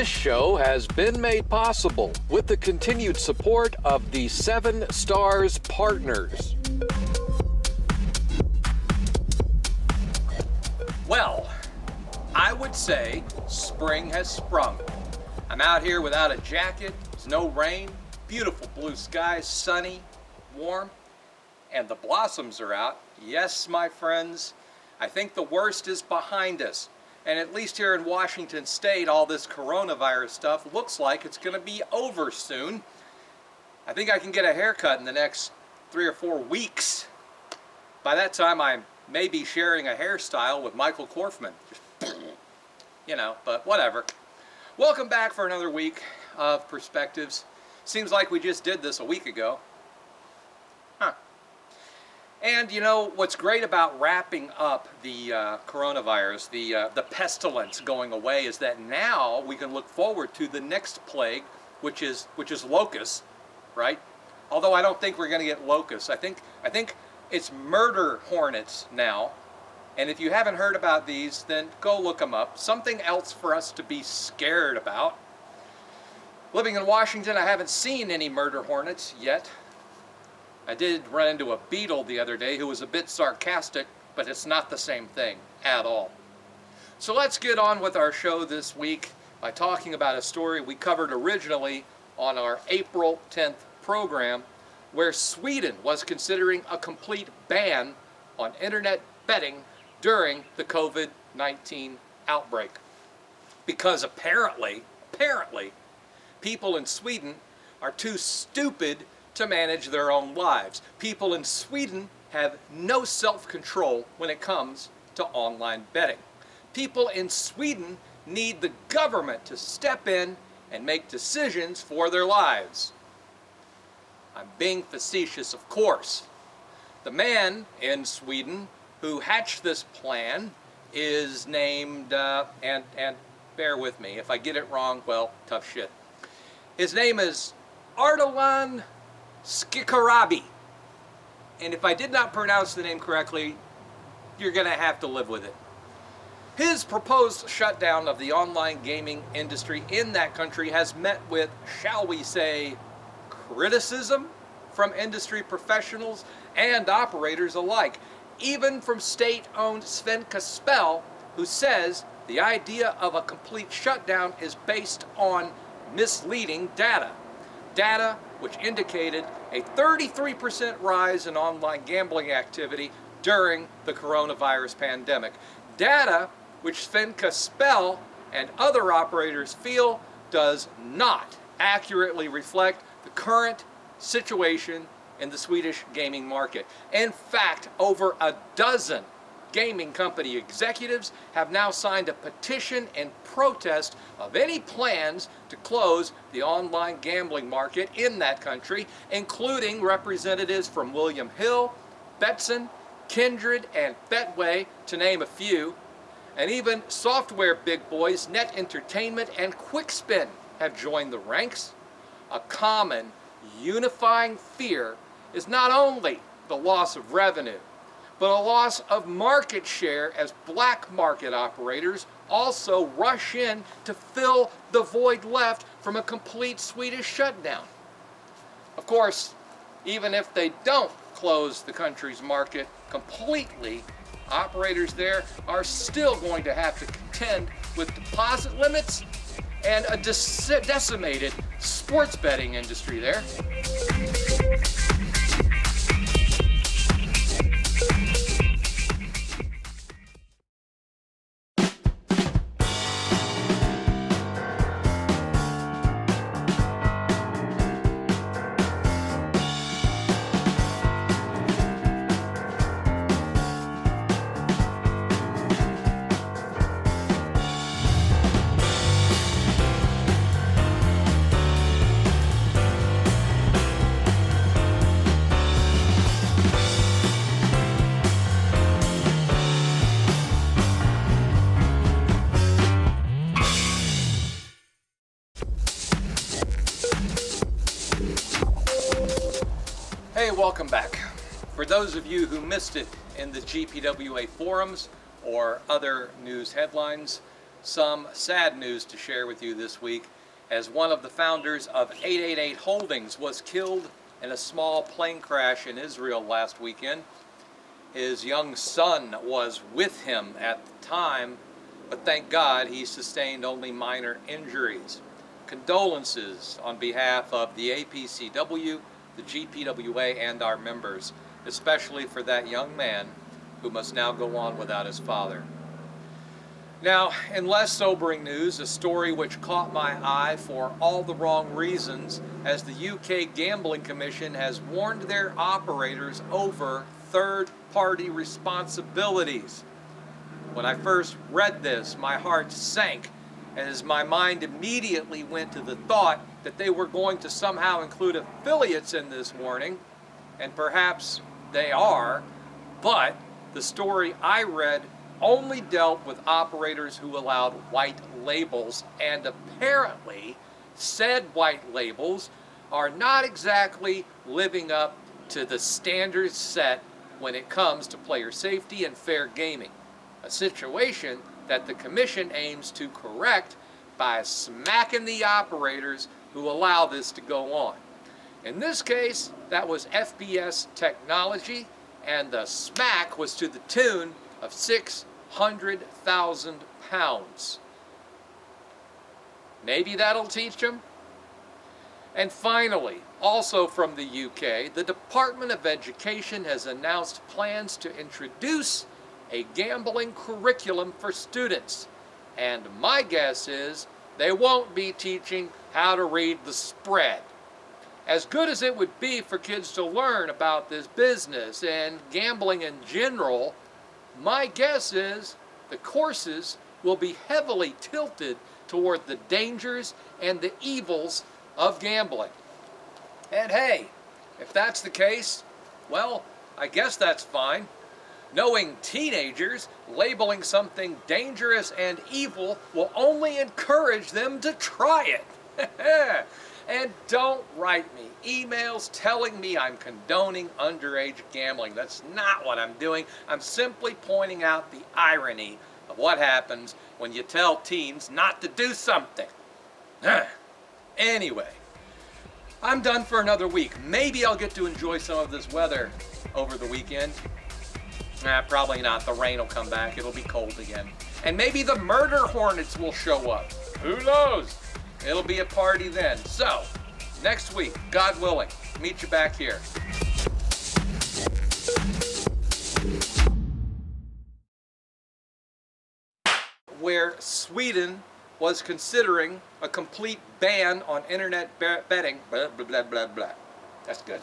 This show has been made possible with the continued support of the 7 Stars Partners. Well, I would say spring has sprung. I'm out here without a jacket, there's no rain, beautiful blue skies, sunny, warm, and the blossoms are out. Yes, my friends, I think the worst is behind us. And at least here in Washington State, all this coronavirus stuff looks like it's going to be over soon. I think I can get a haircut in the next 3 or 4 weeks. By that time, I may be sharing a hairstyle with Michael Korfman. Just, you know, but whatever. Welcome back for another week of Perspectives. Seems like we just did this a week ago. Huh. And you know, what's great about wrapping up the coronavirus, the pestilence going away, is that now we can look forward to the next plague, which is locusts, right? Although I don't think we're going to get locusts. I think it's murder hornets now. And if you haven't heard about these, then go look them up. Something else for us to be scared about. Living in Washington, I haven't seen any murder hornets yet. I did run into a beetle the other day who was a bit sarcastic, but it's not the same thing at all. So let's get on with our show this week by talking about a story we covered originally on our April 10th program, where Sweden was considering a complete ban on internet betting during the COVID-19 outbreak. Because apparently, people in Sweden are too stupid to manage their own lives. People in Sweden have no self-control when it comes to online betting. People in Sweden need the government to step in and make decisions for their lives. I'm being facetious, of course. The man in Sweden who hatched this plan is named, and bear with me, if I get it wrong, well, tough shit. His name is Ardalan Shekarabi. And if I did not pronounce the name correctly, you're going to have to live with it. His proposed shutdown of the online gaming industry in that country has met with, shall we say, criticism from industry professionals and operators alike, even from state-owned Svenska Spel, who says the idea of a complete shutdown is based on misleading data. Data which indicated a 33% rise in online gambling activity during the coronavirus pandemic. Data which Svenska Spel and other operators feel does not accurately reflect the current situation in the Swedish gaming market. In fact, over a dozen gaming company executives have now signed a petition in protest of any plans to close the online gambling market in that country, including representatives from William Hill, Betsson, Kindred, and Betway, to name a few. And even software big boys Net Entertainment and Quickspin have joined the ranks. A common unifying fear is not only the loss of revenue, but a loss of market share as black market operators also rush in to fill the void left from a complete Swedish shutdown. Of course, even if they don't close the country's market completely, operators there are still going to have to contend with deposit limits and a decimated sports betting industry there. Hey, welcome back. For those of you who missed it in the GPWA forums or other news headlines, some sad news to share with you this week, as one of the founders of 888 Holdings was killed in a small plane crash in Israel last weekend. His young son was with him at the time, but thank God he sustained only minor injuries. Condolences on behalf of the APCW, the GPWA, and our members, especially for that young man who must now go on without his father. Now, in less sobering news, a story which caught my eye for all the wrong reasons, as the UK Gambling Commission has warned their operators over third-party responsibilities. When I first read this, my heart sank, as my mind immediately went to the thought that they were going to somehow include affiliates in this warning, and perhaps they are, but the story I read only dealt with operators who allowed white labels, and apparently said white labels are not exactly living up to the standards set when it comes to player safety and fair gaming, a situation that the Commission aims to correct by smacking the operators who allow this to go on. In this case, that was FBS Technology, and the smack was to the tune of £600,000. Maybe that'll teach them. And finally, also from the UK, the Department of Education has announced plans to introduce a gambling curriculum for students. And my guess is they won't be teaching how to read the spread. As good as it would be for kids to learn about this business and gambling in general, my guess is the courses will be heavily tilted toward the dangers and the evils of gambling. And hey, if that's the case, well, I guess that's fine. Knowing teenagers labeling something dangerous and evil will only encourage them to try it. And don't write me emails telling me I'm condoning underage gambling. That's not what I'm doing. I'm simply pointing out the irony of what happens when you tell teens not to do something. Anyway, I'm done for another week. Maybe I'll get to enjoy some of this weather over the weekend. Probably not. The rain will come back. It'll be cold again. And maybe the murder hornets will show up. Who knows? It'll be a party then. So, next week, God willing, meet you back here. Where Sweden was considering a complete ban on internet betting, blah, blah, blah, blah, blah. That's good.